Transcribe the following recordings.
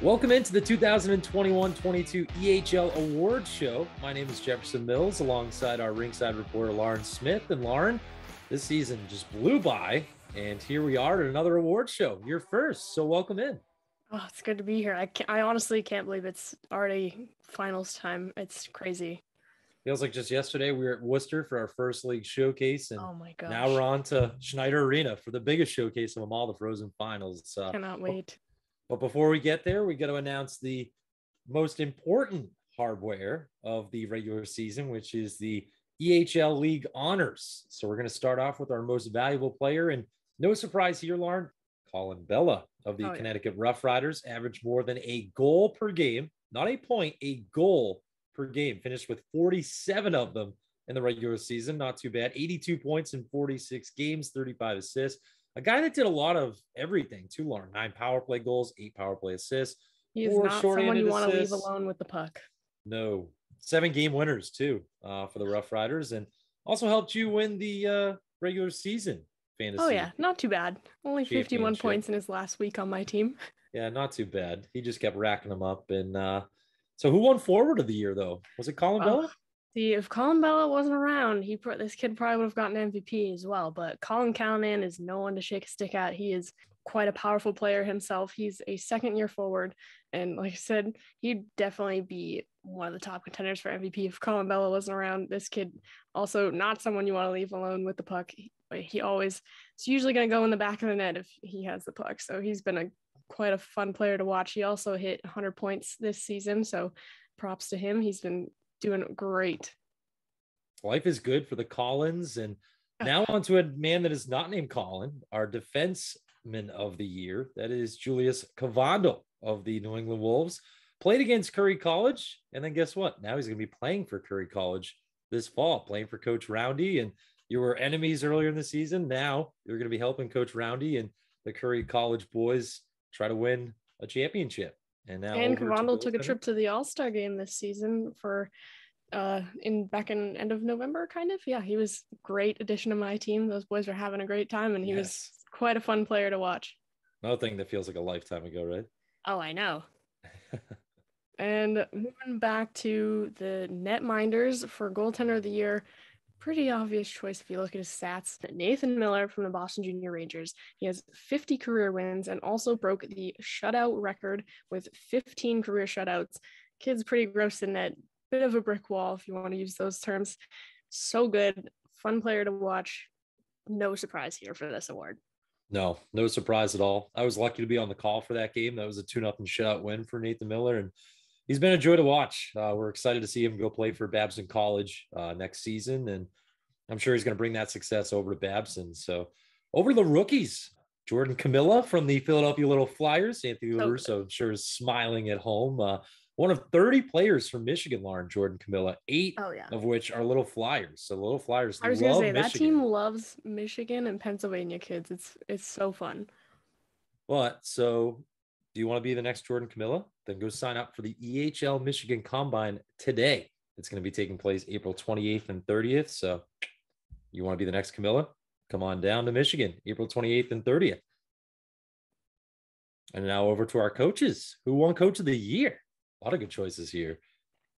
Welcome into the 2021-22 EHL Awards Show. My name is Jefferson Mills, alongside our ringside reporter, Lauren Smith. And Lauren, this season just blew by, and here we are at another awards show. You're first, so welcome in. Oh, it's good to be here. I honestly can't believe it's already finals time. It's crazy. Feels like just yesterday we were at Worcester for our first league showcase, and oh my gosh, now we're on to Schneider Arena for the biggest showcase of them all, the Frozen Finals. Cannot wait. But before we get there, we got to announce the most important hardware of the regular season, which is the EHL League Honors. So we're going to start off with our most valuable player. And no surprise here, Lauren, Colin Bella of the Connecticut Rough Riders averaged more than a goal per game, not a point, a goal per game. Finished with 47 of them in the regular season. Not too bad. 82 points in 46 games, 35 assists. A guy that did a lot of everything too, Lauren. 9 power play goals, 8 power play assists. He is not someone you want to leave alone with the puck. No. 7 game winners too for the Rough Riders, and also helped you win the regular season fantasy. Oh yeah, not too bad. Only 51 points in his last week on my team. Yeah, not too bad. He just kept racking them up. And so who won forward of the year though? Was it Colin Bella? See, if Colin Bella wasn't around, this kid probably would have gotten MVP as well. But Colin Callanan is no one to shake a stick at. He is quite a powerful player himself. He's a second-year forward. And like I said, he'd definitely be one of the top contenders for MVP if Colin Bella wasn't around. This kid also not someone you want to leave alone with the puck. It's usually going to go in the back of the net if he has the puck. So he's been quite a fun player to watch. He also hit 100 points this season. So props to him. He's been doing great. Life is good for the Collins. And now on to a man that is not named Colin, our defenseman of the year. That is Julius Cavando of the New England Wolves. Played against Curry College. And then guess what? Now he's going to be playing for Curry College this fall, playing for Coach Roundy. And you were enemies earlier in the season. Now you're going to be helping Coach Roundy and the Curry College boys try to win a championship. And Cavando took a trip to the All-Star game this season for back in end of November, kind of. Yeah, he was a great addition to my team. Those boys were having a great time, and he was quite a fun player to watch. Another thing that feels like a lifetime ago, right? Oh, I know. And moving back to the netminders for goaltender of the year, pretty obvious choice if you look at his stats. Nathan Miller from the Boston Junior Rangers. He has 50 career wins and also broke the shutout record with 15 career shutouts. Kid's pretty gross in net. Bit of a brick wall if you want to use those terms. So good. Fun player to watch. No surprise here for this award. No surprise at all. I was lucky to be on the call for that game. That was a 2-0 shutout win for Nathan Miller, and he's been a joy to watch. We're excited to see him go play for Babson College next season, and I'm sure he's going to bring that success over to Babson. So over to the rookies, Jordan Camilla from the Philadelphia Little Flyers. Anthony LaRusso, I'm sure, is smiling at home. One of 30 players from Michigan, Lauren, Jordan Camilla, 8 of which are Little Flyers. So Little Flyers love Michigan. I was going to say, that team loves Michigan and Pennsylvania kids. It's so fun. But so do you want to be the next Jordan Camilla? Then go sign up for the EHL Michigan Combine today. It's going to be taking place April 28th and 30th. So you want to be the next Camilla? Come on down to Michigan, April 28th and 30th. And now over to our coaches. Who won Coach of the Year? A lot of good choices here.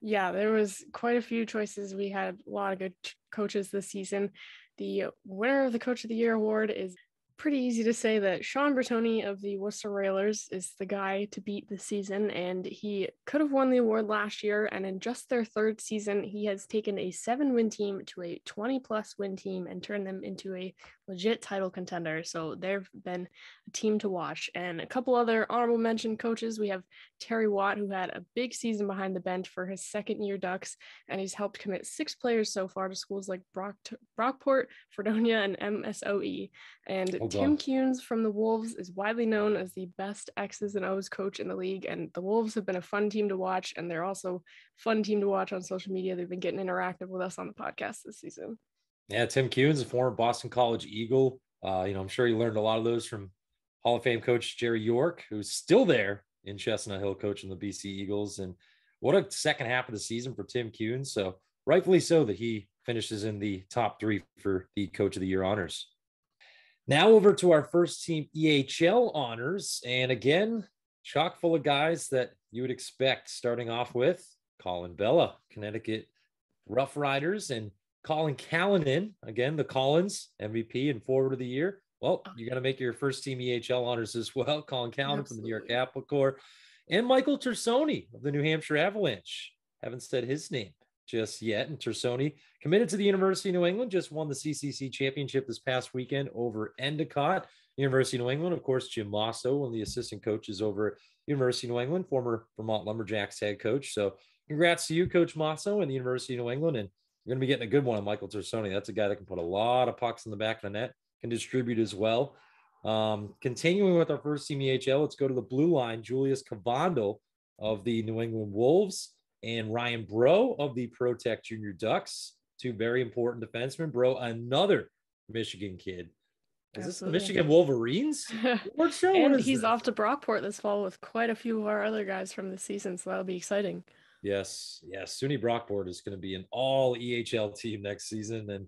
Yeah, there was quite a few choices. We had a lot of good coaches this season. The winner of the Coach of the Year award is pretty easy to say that Sean Bertoni of the Worcester Railers is the guy to beat this season, and he could have won the award last year, and in just their 3rd season, he has taken a 7-win team to a 20-plus win team and turned them into a legit title contender. So they've been a team to watch. And a couple other honorable mention coaches, we have Terry Watt, who had a big season behind the bench for his 2nd-year Ducks, and he's helped commit 6 players so far to schools like Brockport, Fredonia, and MSOE. And Tim Kuhns from the Wolves is widely known as the best X's and O's coach in the league, and the Wolves have been a fun team to watch, and they're also a fun team to watch on social media. They've been getting interactive with us on the podcast this season. Yeah, Tim Kuhns, a former Boston College Eagle. I'm sure he learned a lot of those from Hall of Fame coach Jerry York, who's still there in Chestnut Hill coaching the BC Eagles. And what a second half of the season for Tim Kuhns. So rightfully so that he finishes in the top 3 for the Coach of the Year honors. Now over to our first team EHL honors. And again, chock full of guys that you would expect, starting off with Colin Bella, Connecticut Rough Riders, and Colin Callanan, again, the Collins MVP and forward of the year. Well, you're going to make your first team EHL honors as well. Colin Callanan from the New York Apple Corps, and Michael Tersoni of the New Hampshire Avalanche. Haven't said his name just yet. And Tersoni, committed to the University of New England, just won the CCC championship this past weekend over Endicott. University of New England, of course, Jim Mosso, one of the assistant coaches over at University of New England, former Vermont Lumberjacks head coach. So congrats to you, Coach Mosso, and the University of New England. And you're going to be getting a good one on Michael Tersoni. That's a guy that can put a lot of pucks in the back of the net, can distribute as well. Continuing with our first team EHL, let's go to the blue line. Julius Cavando of the New England Wolves and Ryan Bro of the ProTech Junior Ducks, two very important defensemen. Bro, another Michigan kid. Is this the Michigan Wolverines? And he's off to Brockport this fall with quite a few of our other guys from the season, so that'll be exciting. Yes. SUNY Brockport is going to be an all EHL team next season. And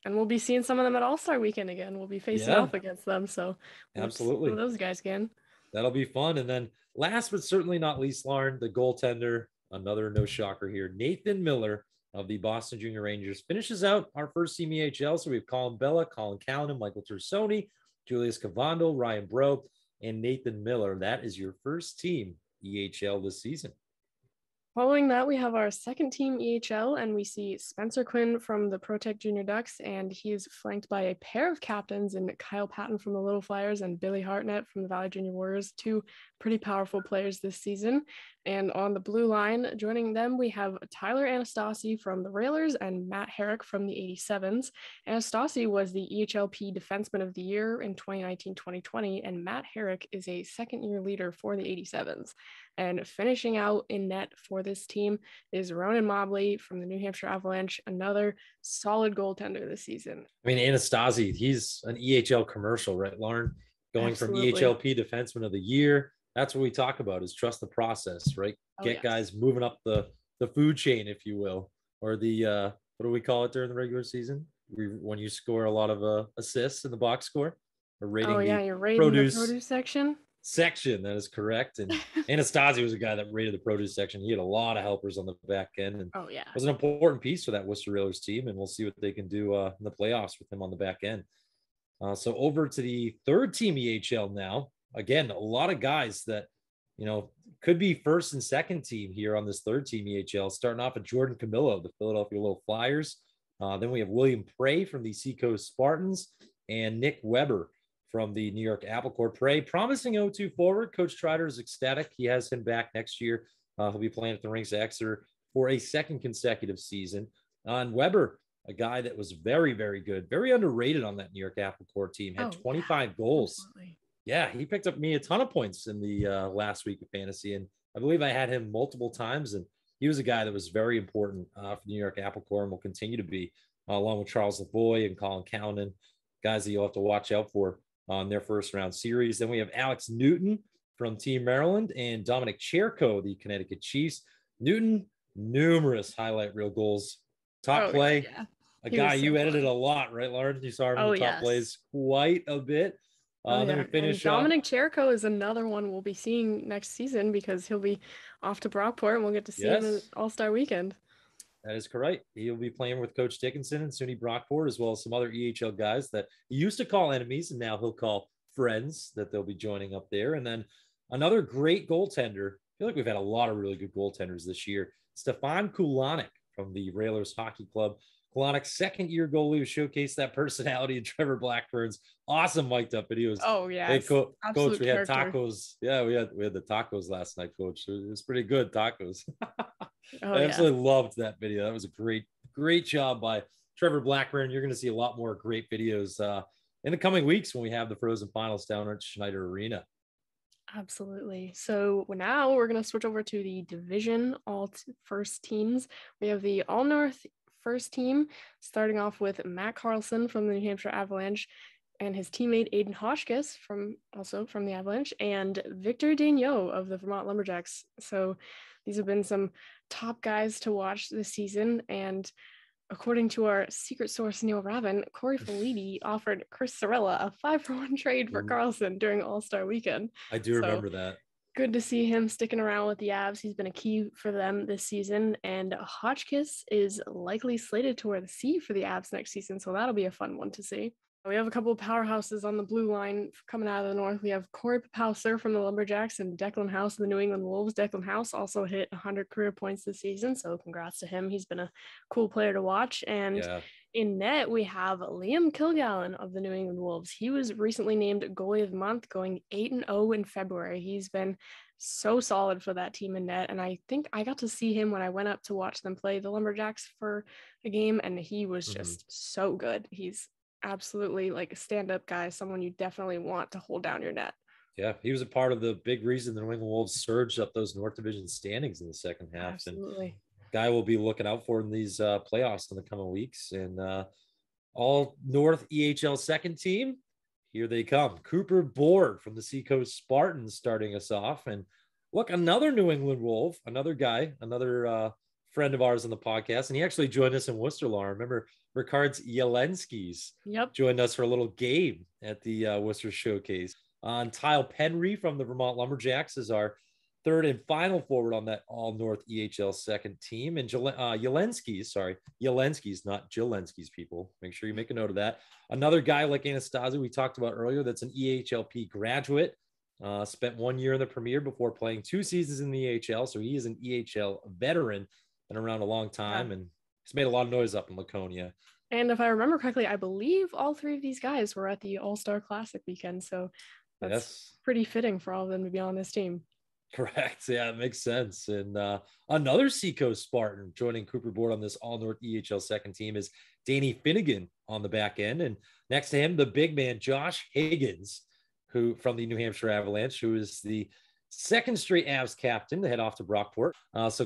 and we'll be seeing some of them at All-Star Weekend again. We'll be facing off against them. So absolutely, those guys again. That'll be fun. And then last but certainly not least, Lauren, the goaltender, another no shocker here, Nathan Miller of the Boston Junior Rangers, finishes out our first team EHL. So we have Colin Bella, Colin Callanan, Michael Tersoni, Julius Cavando, Ryan Bro, and Nathan Miller. That is your first team EHL this season. Following that, we have our second team EHL, and we see Spencer Quinn from the ProTech Junior Ducks, and he is flanked by a pair of captains in Kyle Patton from the Little Flyers and Billy Hartnett from the Valley Junior Warriors, two pretty powerful players this season. And on the blue line, joining them, we have Tyler Anastasi from the Railers and Matt Herrick from the 87s. Anastasi was the EHLP Defenseman of the Year in 2019-2020, and Matt Herrick is a second-year leader for the 87s. And finishing out in net for this team is Ronan Mobley from the New Hampshire Avalanche, another solid goaltender this season. I mean, Anastasi, he's an EHL commercial, right, Lauren? Going Absolutely. from EHLP Defenseman of the Year. That's what we talk about, is trust the process, right? Get guys moving up the food chain, if you will, or the, what do we call it during the regular season? When you score a lot of assists in the box score, or rating you're rating the produce section. That is correct. And Anastasi was a guy that rated the produce section. He had a lot of helpers on the back end, and was an important piece for that Worcester Railers team. And we'll see what they can do in the playoffs with him on the back end. So over to the third team EHL now. Again, a lot of guys that, could be first and second team here on this third team EHL, starting off with Jordan Camillo of the Philadelphia Little Flyers. Then we have William Prey from the Seacoast Spartans and Nick Weber from the New York Apple Corps. Prey, promising 0-2 forward. Coach Strider is ecstatic. He has him back next year. He'll be playing at the Rinks Exeter for a second consecutive season. And Weber, a guy that was very, very good, very underrated on that New York Apple Corps team, had 25 goals. Absolutely. Yeah, he picked up me a ton of points in the last week of fantasy, and I believe I had him multiple times, and he was a guy that was very important for the New York Apple Corps and will continue to be, along with Charles Lavoie and Colin Callanan, guys that you'll have to watch out for on their first round series. Then we have Alex Newton from Team Maryland and Dominic Cherko, the Connecticut Chiefs. Newton, numerous highlight reel goals, top play. Yeah. A guy you edited a lot, right, Lauren? You saw him in the top plays quite a bit. Then we finish and Dominic Cherko is another one we'll be seeing next season because he'll be off to Brockport and we'll get to see him at All-Star Weekend. That is correct. He'll be playing with Coach Dickinson and SUNY Brockport, as well as some other EHL guys that he used to call enemies and now he'll call friends that they'll be joining up there. And then another great goaltender. I feel like we've had a lot of really good goaltenders this year. Stefan Kulanik from the Railers Hockey Club. Kulanik's second-year goalie who showcased that personality in Trevor Blackburn's awesome mic'd up videos. Hey, Coach, we had tacos. Yeah, we had the tacos last night, Coach. It was pretty good, tacos. I absolutely loved that video. That was a great job by Trevor Blackburn. You're going to see a lot more great videos in the coming weeks when we have the Frozen Finals down at Schneider Arena. Absolutely. So now we're going to switch over to the division first teams. We have the All North first team, starting off with Matt Carlson from the New Hampshire Avalanche and his teammate Aiden HOTCHKISS from the Avalanche, and Victor Daigneault of the Vermont Lumberjacks. So these have been some top guys to watch this season, and according to our secret source Neil Rabin, Corey Felitti offered Chris Sorella a 5-for-1 trade for Carlson during All-Star Weekend. I do remember that. Good to see him sticking around with the Avs. He's been a key for them this season, and HOTCHKISS is likely slated to wear the C for the Avs next season, so that'll be a fun one to see. We have a couple of powerhouses on the blue line coming out of the north. We have Corey Papowser from the Lumberjacks and Declan House of the New England Wolves. Declan House also hit 100 career points this season, so congrats to him. He's been a cool player to watch. And in net, we have Liam Kilgallen of the New England Wolves. He was recently named Goalie of the Month, going 8-0 in February. He's been so solid for that team in net, and I think I got to see him when I went up to watch them play the Lumberjacks for a game, and he was just so good. He's absolutely like a stand-up guy, someone you definitely want to hold down your net. Yeah, he was a part of the big reason the New England Wolves surged up those North Division standings in the second half. Absolutely. And guy will be looking out for in these playoffs in the coming weeks. And all North EHL second team, here they come. Cooper Board from the Seacoast Spartans starting us off. And look, another New England Wolf, another guy, another friend of ours on the podcast. And he actually joined us in Worcester, Laura. Remember, Ricard's Jelenskis joined us for a little game at the Worcester Showcase. Tyle Penry from the Vermont Lumberjacks is our third and final forward on that all-North EHL second team. And Jelenskis, not Jelenskis, people. Make sure you make a note of that. Another guy like Anastasi we talked about earlier that's an EHLP graduate. Spent 1 year in the Premier before playing 2 seasons in the EHL. So he is an EHL veteran, been around a long time, and he's made a lot of noise up in Laconia. And if I remember correctly, I believe all 3 of these guys were at the All-Star Classic weekend. So that's pretty fitting for all of them to be on this team. Correct. Yeah, it makes sense. And another Seacoast Spartan joining Cooper Board on this all-North EHL second team is Danny Finnegan on the back end. And next to him, the big man, Josh Higgins, who from the New Hampshire Avalanche, who is the second straight Avs captain to head off to Brockport. So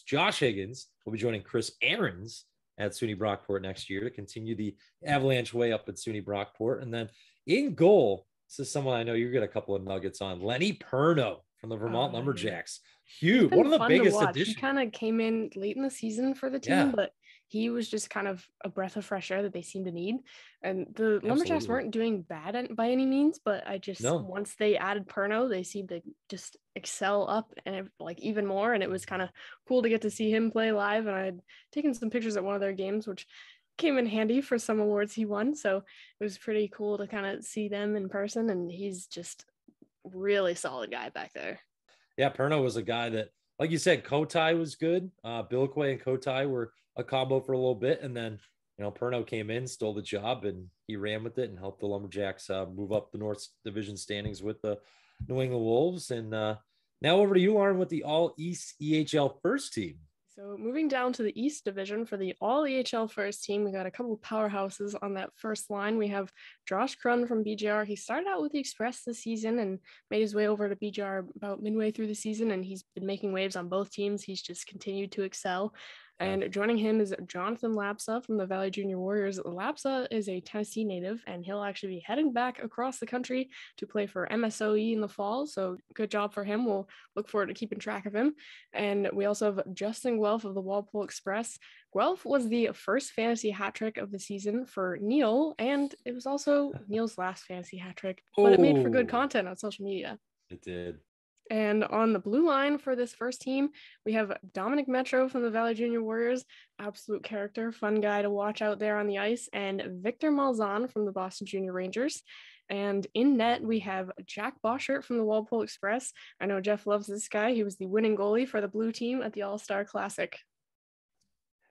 Josh Higgins will be joining Chris Aarons at SUNY Brockport next year to continue the Avalanche way up at SUNY Brockport. And then in goal, this is someone I know you're getting a couple of nuggets on. Lenny Perno from the Vermont Lumberjacks. Huge. One of the biggest additions. He kind of came in late in the season for the team, but he was just kind of a breath of fresh air that they seem to need. And the Lumberjacks weren't doing bad by any means, but once they added Perno, they seemed to just excel up and like even more. And it was kind of cool to get to see him play live. And I had taken some pictures at one of their games, which came in handy for some awards he won. So it was pretty cool to kind of see them in person. And he's just really solid guy back there. Yeah, Perno was a guy that, like you said, Kotai was good. Bilquay and Kotai were a combo for a little bit. And then, Perno came in, stole the job, and he ran with it and helped the Lumberjacks move up the North Division standings with the New England Wolves. And now over to you, Lauren, with the All-East EHL first team. So moving down to the East Division for the All-EHL first team, we got a couple of powerhouses on that first line. We have Josh Krun from BJR. He started out with the Express this season and made his way over to BJR about midway through the season, and he's been making waves on both teams. He's just continued to excel. And joining him is Jonathan LAPSA from the Valley Junior Warriors. LAPSA is a Tennessee native, and he'll actually be heading back across the country to play for MSOE in the fall. So good job for him. We'll look forward to keeping track of him. And we also have Justin Guelph of the Walpole Express. Guelph was the first fantasy hat trick of the season for Neil, and it was also Neil's last fantasy hat trick, but it made for good content on social media. It did. And on the blue line for this first team, we have Dominic Metro from the Valley Junior Warriors, absolute character, fun guy to watch out there on the ice, and Victor Malzahn from the Boston Junior Rangers. And in net, we have Jack Boschert from the Walpole Express. I know Jeff loves this guy. He was the winning goalie for the blue team at the All-Star Classic.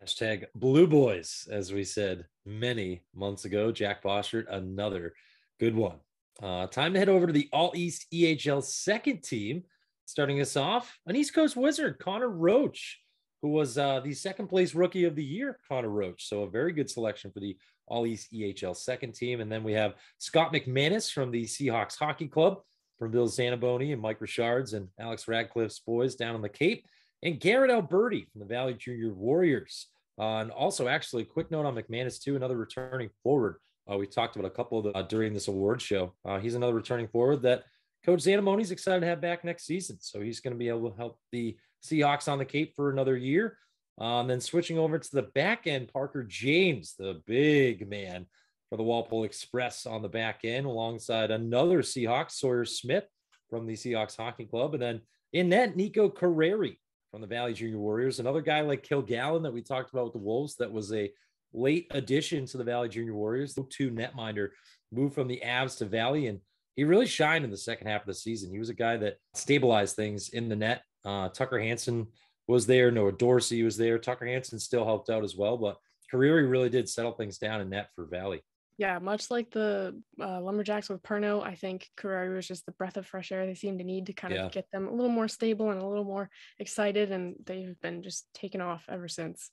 Hashtag Blue Boys, as we said many months ago. Jack Boschert, another good one. Time to head over to the All-East EHL second team. Starting us off, an East Coast Wizard, Connor Roach, who was the second place rookie of the year, Connor Roach. So a very good selection for the All-East EHL second team. And then we have Scott McManus from the Seahawks Hockey Club, from Bill Zanaboni and Mike Richards and Alex Radcliffe's boys down on the Cape, and Garrett Alberti from the Valley Junior Warriors. And also, actually, quick note on McManus, too, another returning forward. We talked about a couple of them during this award show. He's another returning forward that Coach Zanamoni's excited to have back next season. So he's going to be able to help the Seahawks on the Cape for another year. And then switching over to the back end, Parker James, the big man for the Walpole Express on the back end, alongside another Seahawks, Sawyer Smith from the Seahawks Hockey Club. And then in net, Nico Carreri from the Valley Junior Warriors. Another guy like Kilgallen that we talked about with the Wolves that was a late addition to the Valley Junior Warriors. The two netminder moved from the Avs to Valley, and he really shined in the second half of the season. He was a guy that stabilized things in the net. Tucker Hansen was there. Noah Dorsey was there. Tucker Hansen still helped out as well, but Carreri really did settle things down in net for Valley. Yeah, much like the Lumberjacks with Perno, I think Carreri was just the breath of fresh air they seemed to need to kind of get them a little more stable and a little more excited, and they've been just taken off ever since.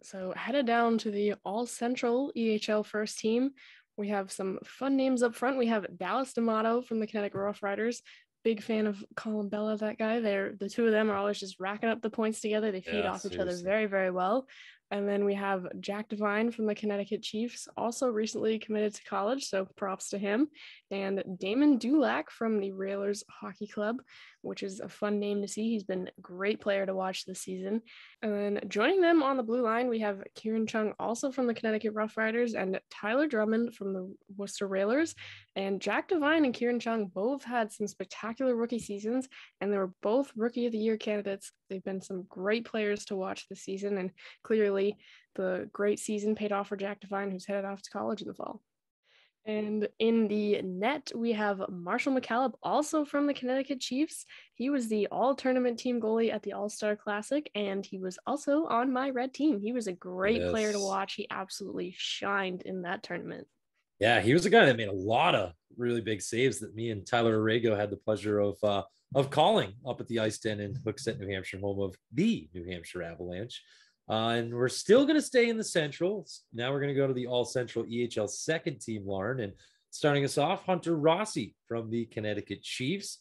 So headed down to the All-Central EHL first team, we have some fun names up front. We have Dallas D'Amato from the Connecticut Rough Riders. Big fan of Colin Bella, that guy. The two of them are always just racking up the points together. They feed off each other very, very well. And then we have Jack Devine from the Connecticut Chiefs, also recently committed to college, so props to him. And Damon Dulac from the Railers Hockey Club, which is a fun name to see. He's been a great player to watch this season. And then joining them on the blue line, we have Kieran Chung, also from the Connecticut Rough Riders, and Tyler Drummond from the Worcester Railers. And Jack Devine and Kieran Chung both had some spectacular rookie seasons, and they were both Rookie of the Year candidates. They've been some great players to watch this season, and clearly the great season paid off for Jack Devine, who's headed off to college in the fall. And in the net, we have Marshall McCaleb, also from the Connecticut Chiefs. He was the all-tournament team goalie at the All-Star Classic, and he was also on my red team. He was a great player to watch. He absolutely shined in that tournament. Yeah, he was a guy that made a lot of really big saves that me and Tyler Arago had the pleasure of calling up at the Ice Den in Hooksett, New Hampshire, home of the New Hampshire Avalanche. And we're still going to stay in the Central. Now we're going to go to the All-Central EHL second team, Lauren. And starting us off, Hunter Rossi from the Connecticut Chiefs,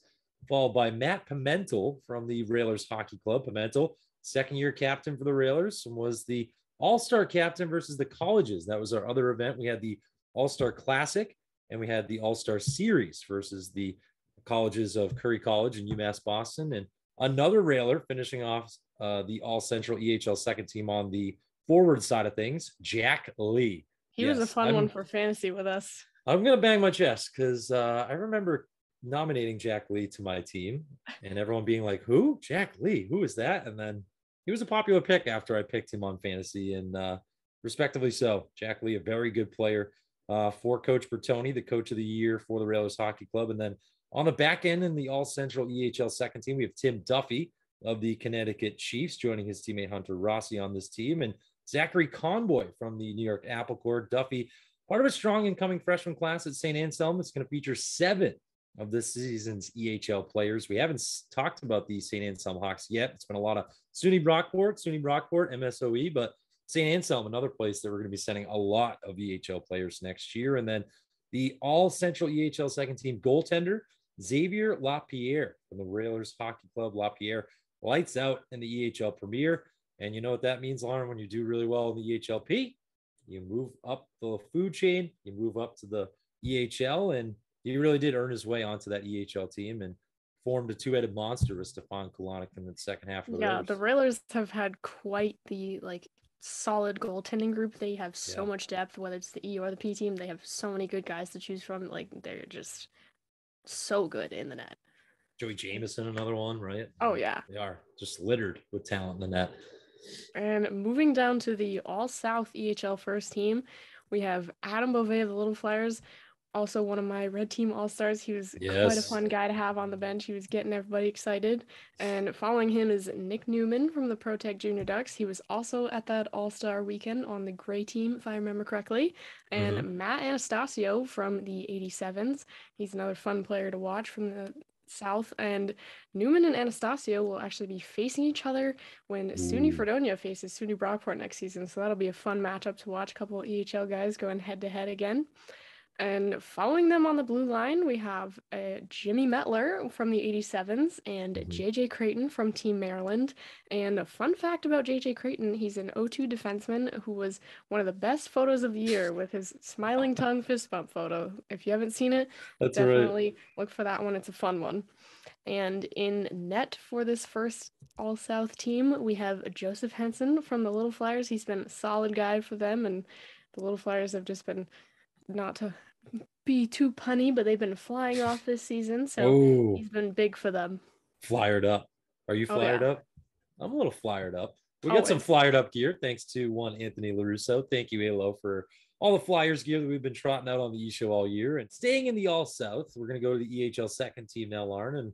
followed by Matt Pimental from the Railers Hockey Club. Pimental, second-year captain for the Railers, and was the All-Star captain versus the colleges. That was our other event. We had the All-Star Classic, and we had the All-Star Series versus the colleges of Curry College and UMass Boston. And another Railer finishing off the All-Central EHL second team on the forward side of things, Jack Lee. He was a fun one for fantasy with us. I'm going to bang my chest because I remember nominating Jack Lee to my team and everyone being like, who? Jack Lee? Who is that? And then he was a popular pick after I picked him on fantasy, and respectively so. Jack Lee, a very good player for Coach Bertoni, the coach of the year for the Railers Hockey Club. And then on the back end in the All-Central EHL second team, we have Tim Duffy of the Connecticut Chiefs joining his teammate Hunter Rossi on this team, and Zachary Conboy from the New York Apple Corps. Duffy, part of a strong incoming freshman class at St. Anselm. It's going to feature 7 of this season's EHL players. We haven't talked about the St. Anselm Hawks yet. It's been a lot of SUNY Brockport, MSOE, but St. Anselm, another place that we're going to be sending a lot of EHL players next year. And then the All-Central EHL second team goaltender, Xavier Lapierre from the Railers Hockey Club. Lapierre lights out in the EHL Premier. And you know what that means, Lauren, when you do really well in the EHLP? You move up the food chain, you move up to the EHL, and he really did earn his way onto that EHL team and formed a two-headed monster with Stefan Kolanik in the second half of the Railers. The Railers have had quite the solid goaltending group. They have so much depth, whether it's the E or the P team. They have so many good guys to choose from. They're just so good in the net. Joey Jameson, another one, right? Oh, yeah. They are just littered with talent in the net. And moving down to the All-South EHL first team, we have Adam Beauvais of the Little Flyers, also one of my red team all-stars. He was quite a fun guy to have on the bench. He was getting everybody excited. And following him is Nick Newman from the ProTech Junior Ducks. He was also at that all-star weekend on the gray team, if I remember correctly. And Matt Anastasio from the 87s. He's another fun player to watch from the South. And Newman and Anastasio will actually be facing each other when SUNY Fredonia faces SUNY Brockport next season. So that'll be a fun matchup to watch. A couple of EHL guys going head-to-head again. And following them on the blue line, we have Jimmy Metler from the 87s and JJ Creighton from Team Maryland. And a fun fact about JJ Creighton, he's an O2 defenseman who was one of the best photos of the year with his smiling tongue fist bump photo. If you haven't seen it, definitely look for that one. It's a fun one. And in net for this first All-South team, we have Joseph Henson from the Little Flyers. He's been a solid guy for them, and the Little Flyers have just been not to be too punny, but they've been flying off this season, so Oh, he's been big for them. flyered up. Are you Oh flyered yeah, up? I'm a little flyered up. We got some always. flyered up gear thanks to one Anthony LaRusso. Thank you, ALO, for all the Flyers gear that we've been trotting out on the EShow all year. And staying in the All-South, we're going to go to the EHL second team now, Lauren. And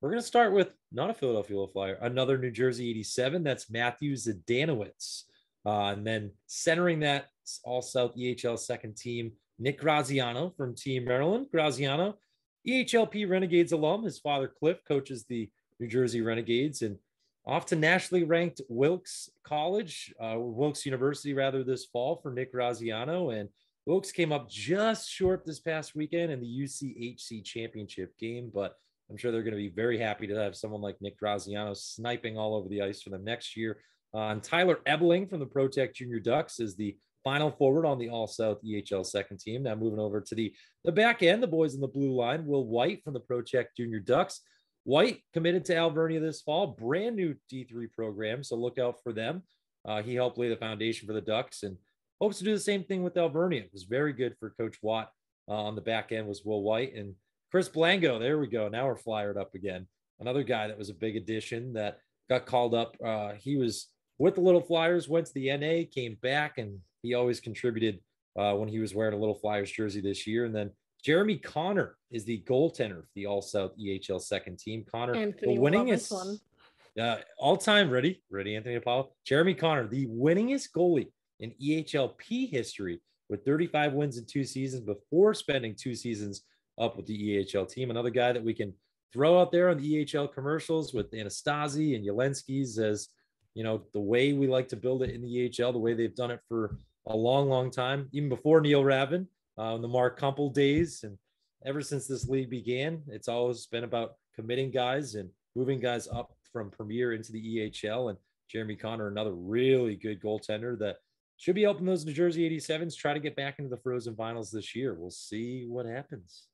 we're going to start with not a Philadelphia Flyer, another New Jersey 87. That's Matthew Zdanowicz. And then centering that All-South EHL second team, Nick Graziano from Team Maryland. Graziano, EHLP Renegades alum. His father, Cliff, coaches the New Jersey Renegades. And off to nationally ranked Wilkes College, Wilkes University, rather, this fall for Nick Graziano. And Wilkes came up just short this past weekend in the UCHC championship game, but I'm sure they're going to be very happy to have someone like Nick Graziano sniping all over the ice for them next year. And Tyler Ebeling from the ProTech Junior Ducks is the final forward on the All-South EHL second team. Now moving over to the back end, the boys in the blue line, Will White from the ProTech Junior Ducks. White committed to Alvernia this fall, brand new D3 program, so look out for them. He helped lay the foundation for the Ducks and hopes to do the same thing with Alvernia. It was very good for Coach Watt. On the back end was Will White and Chris Blango. There we go. Now we're flyered up again. Another guy that was a big addition that got called up. He was with the Little Flyers, went to the NA, came back, and he always contributed when he was wearing a Little Flyers jersey this year. And then Jeremy Connor is the goaltender for the All-South EHL second team. Connor, Anthony, the winningest all-time, ready, Anthony Apollo. Jeremy Connor, the winningest goalie in EHLP history with 35 wins in 2 seasons before spending 2 seasons up with the EHL team. Another guy that we can throw out there on the EHL commercials with Anastasi and Yelensky's as, you know, the way we like to build it in the EHL, the way they've done it for a long, long time, even before Neil Ravin. In the Mark Kumpel days, and ever since this league began, it's always been about committing guys and moving guys up from Premier into the EHL. And Jeremy Connor, another really good goaltender that should be helping those New Jersey 87s try to get back into the Frozen Finals this year. We'll see what happens.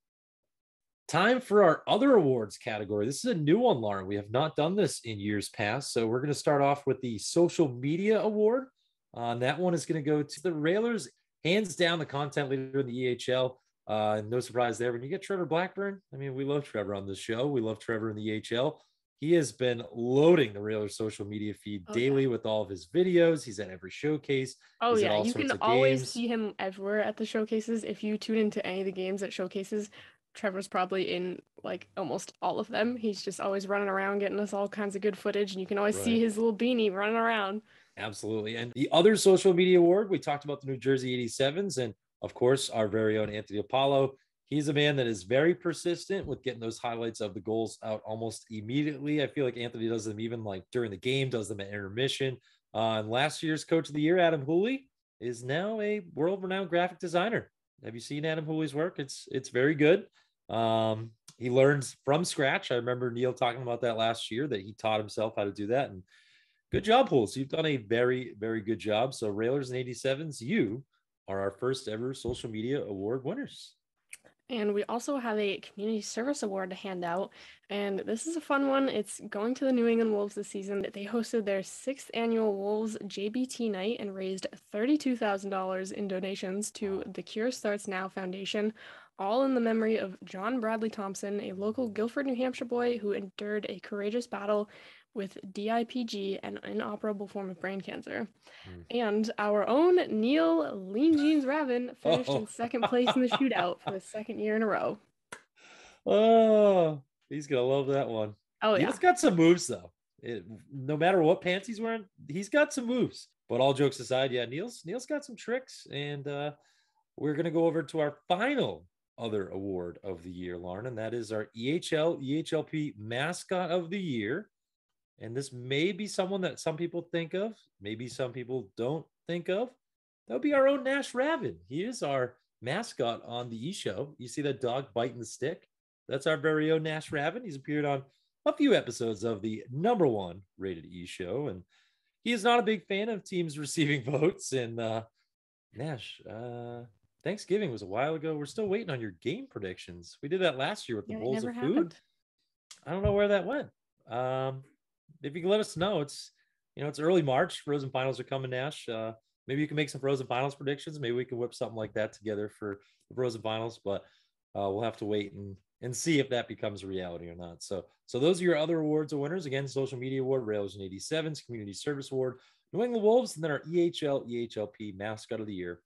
Time for our other awards category. This is a new one, Lauren. We have not done this in years past, so we're going to start off with the Social Media Award. That one is going to go to the Railers. Hands down, the content leader in the EHL. No surprise there. When you get Trevor Blackburn, I mean, we love Trevor on this show. We love Trevor in the EHL. He has been loading the Railers social media feed daily with all of his videos. He's at every showcase. Oh He's yeah, at all you sorts can of always games. see him everywhere at the showcases. If you tune into any of the games at showcases, Trevor's probably in like almost all of them. He's just always running around getting us all kinds of good footage, and you can always see his little beanie running around. Absolutely. And the other social media award, we talked about the New Jersey 87s, and of course, our very own Anthony Apollo. He's a man that is very persistent with getting those highlights of the goals out almost immediately. I feel like Anthony does them even like during the game, does them at intermission. And last year's Coach of the Year, Adam Hooley, is now a world-renowned graphic designer. Have you seen Adam Hooley's work? It's very good. He learns from scratch. I remember Neil talking about that last year, that he taught himself how to do that. And good job, Holes. You've done a very, very good job. So Railers and 87s, you are our first ever social media award winners. And we also have a community service award to hand out. And this is a fun one. It's going to the New England Wolves this season. They hosted their 6th annual Wolves JBT night and raised $32,000 in donations to the Cure Starts Now Foundation, all in the memory of John Bradley Thompson, a local Guilford, New Hampshire boy who endured a courageous battle with DIPG, an inoperable form of brain cancer. And our own Neil Lean Jeans Ravin finished in 2nd place in the shootout for the 2nd year in a row. Oh, he's going to love that one. Oh, yeah. Neil's got some moves, though. No matter what pants he's wearing, he's got some moves. But all jokes aside, yeah, Neil's got some tricks. And we're going to go over to our final other award of the year, Lauren, and that is our EHLP Mascot of the Year. And this may be someone that some people think of, maybe some people don't think of. That would be our own Nash Ravin. He is our mascot on the EShow. You see that dog biting the stick? That's our very own Nash Ravin. He's appeared on a few episodes of the #1 rated EShow, and he is not a big fan of teams receiving votes. And Nash, Thanksgiving was a while ago. We're still waiting on your game predictions. We did that last year with the bowls of food. I don't know where that went. If you can let us know, it's early March. Frozen Finals are coming, Nash. maybe you can make some Frozen Finals predictions. Maybe we can whip something like that together for the Frozen Finals, but we'll have to wait and see if that becomes a reality or not. So those are your other awards or winners. Again, Social Media Award, Railers and 87s, Community Service Award, New England Wolves, and then our EHL, EHLP Mascot of the Year,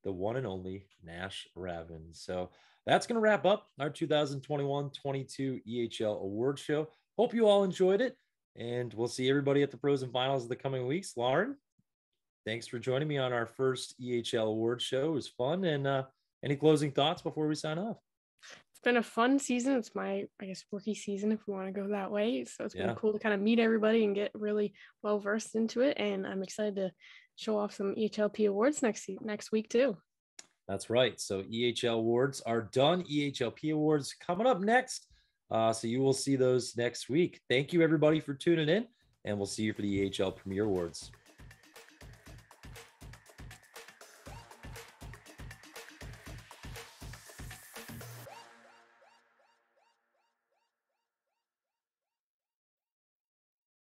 the one and only Nash Ravens. So that's going to wrap up our 2021-22 EHL Awards Show. Hope you all enjoyed it, and we'll see everybody at the Frozen Finals in the coming weeks. Lauren, thanks for joining me on our first EHL Awards Show. It was fun. And any closing thoughts before we sign off? It's been a fun season. It's my, I guess, rookie season, if we want to go that way. So it's been cool to kind of meet everybody and get really well versed into it. And I'm excited to show off some EHLP awards next week too. That's right. So EHL awards are done. EHLP awards coming up next. So you will see those next week. Thank you, everybody, for tuning in, and we'll see you for the EHL Premier Awards.